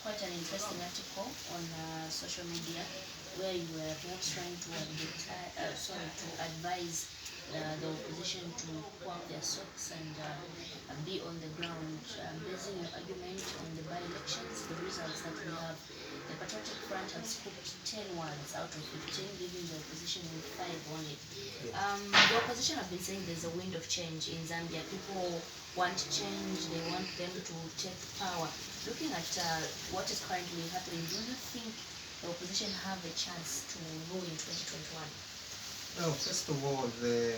quite an interesting article on social media where you were perhaps trying to advise the opposition to pull out their socks and be on the ground, basing your argument on the by-elections, the results that we have. The Patriotic Front has scooped 10 words out of 15, leaving the opposition with 5 only. The opposition have been saying there's a wind of change in Zambia. People want change, they want them to take power. Looking at what is currently happening, do you think the opposition have a chance to rule in 2021? Well, first of all, the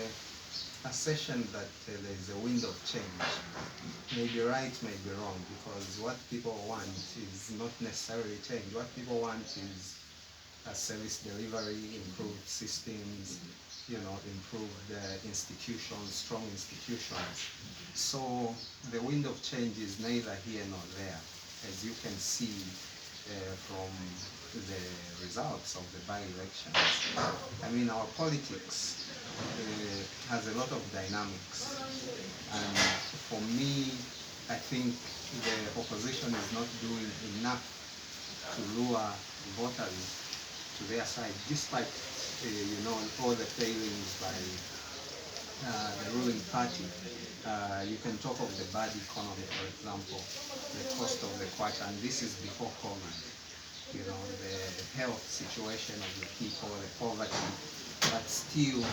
assertion that there is a wind of change may be right, may be wrong, because what people want is not necessarily change. What people want is service delivery, improved systems, improved institutions, strong institutions. So the wind of change is neither here nor there, as you can see from the results of the by-elections. I mean, our politics has a lot of dynamics, and for me, I think the opposition is not doing enough to lure voters to their side, despite all the failings by the ruling party. You can talk of the bad economy, for example, the cost of the kwacha, and this is before COVID. The health situation of the people, the poverty, but still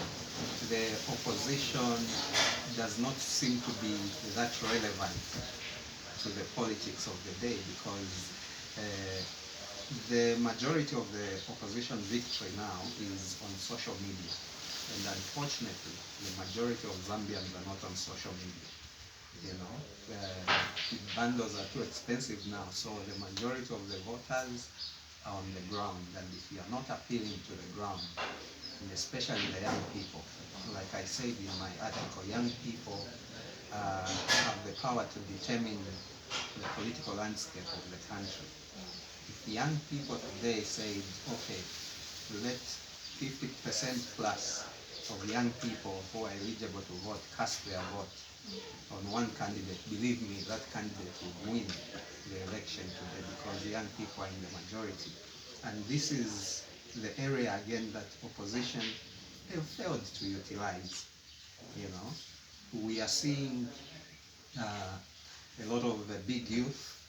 the opposition does not seem to be that relevant to the politics of the day, because the majority of the opposition victory now is on social media. And unfortunately, the majority of Zambians are not on social media. Bundles are too expensive now, so the majority of the voters are on the ground. And if you are not appealing to the ground, and especially the young people, like I said in my article, young people have the power to determine the political landscape of the country. If the young people today say, okay, let 50% plus of young people who are eligible to vote cast their vote on one candidate, believe me, that candidate will win the election today, because the young people are in the majority. And this is the area again that opposition have failed to utilize. We are seeing a lot of the big youth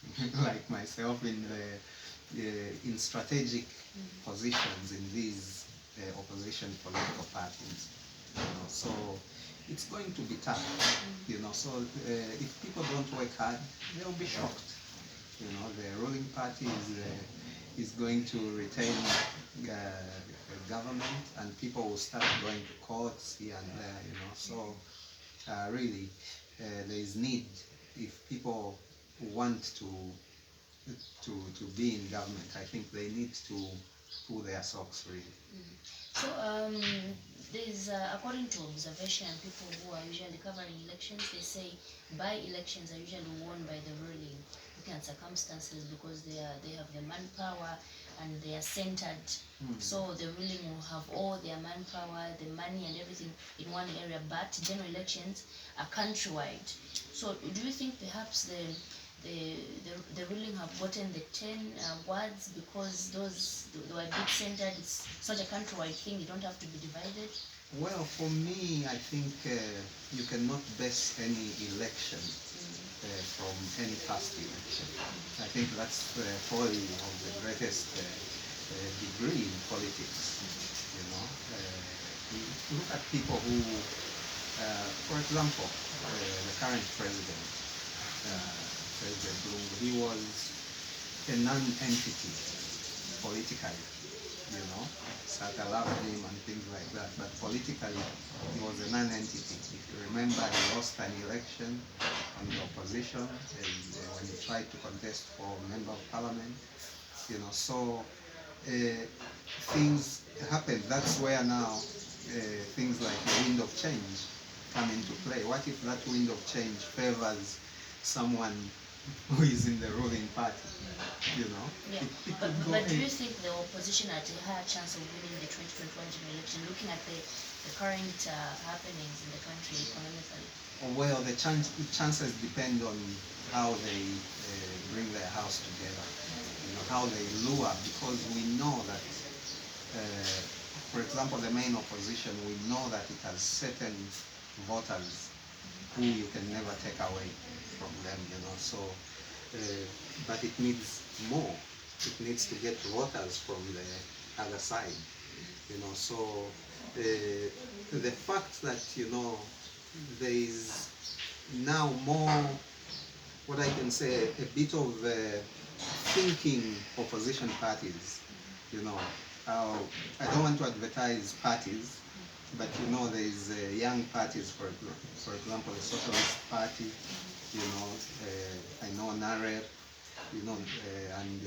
like myself in strategic positions in these opposition political parties. So it's going to be tough. So if people don't work hard, they'll be shocked. The ruling party is going to retain government, and people will start going to courts here and there. So really, there is need, if people want to be in government, I think they need to pull their socks, really. So there's, according to observation, people who are usually covering elections, they say by-elections are usually won by the ruling, looking at circumstances, because they have the manpower and they are centered. So the ruling will have all their manpower, the money and everything in one area, but general elections are countrywide. So do you think perhaps the ruling have gotten the 10 words because they were big centered? It's such a countrywide thing, you don't have to be divided? Well, for me, I think you cannot base any election from any past election. I think that's the folly of the greatest degree in politics. Look at people who, for example, the current president, President Zulu, he was a non-entity politically. Saka loved him and things like that, but politically he was a non-entity. If you remember, he lost an election on the opposition when he tried to contest for member of parliament. So things happen. That's where now things like the wind of change come into play. What if that wind of change favors someone who is in the ruling party? you know. Yeah, It but, could go but do you any- think the opposition had a higher chance of winning the 2021 general election, looking at the current happenings in the country economically? Well, the chances depend on how they bring their house together, you know, how they lure, because we know that, for example, the main opposition, we know that it has certain voters who you can never take away from them, you know. So, but it needs more. It needs to get voters from the other side, you know. So, the fact that, you know, there is now more, what I can say, a bit of thinking opposition parties, you know. Uh, I don't want to advertise parties, but you know, there is young parties, for example, the Socialist Party, you know, I know Narer, you know, and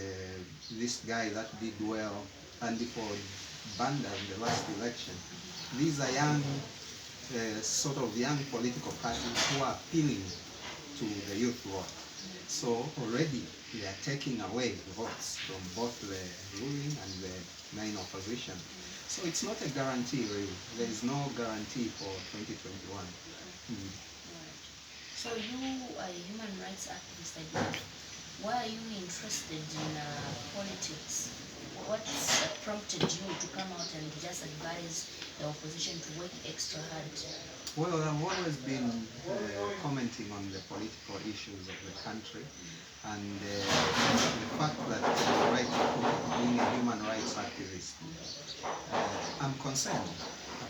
this guy that did well, Andy Ford Banda in the last election. These are young, sort of young political parties who are appealing to the youth vote. So already they are taking away votes from both the ruling and the main opposition. So it's not a guarantee really. There is no guarantee for 2021. Mm. Right. So you are a human rights activist, I believe. Why are you interested in politics? What's prompted you to come out and just advise the opposition to work extra hard? Well, I've always been commenting on the political issues of the country, and the fact that right being a human rights activist, I'm concerned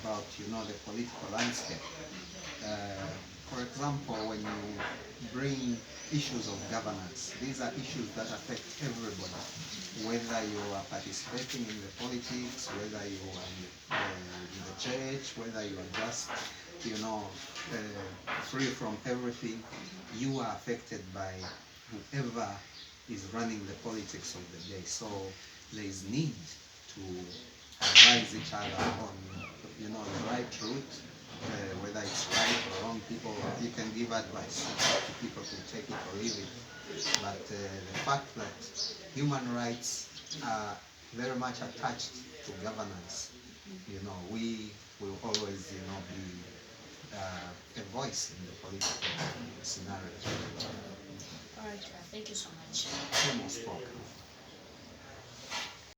about, you know, the political landscape. For example, when you bring issues of governance, these are issues that affect everybody, whether you are participating in the politics, whether you are in the church, whether you are just, you know, free from everything. You are affected by whoever is running the politics of the day. So there is need to advise each other on, you know, the right route, whether it's right or wrong. People, you can give advice to people to take it or leave it. But the fact that human rights are very much attached to governance, you know, we will always, you know, be a voice in the political scenario. All right, thank you so much. Almost spoken.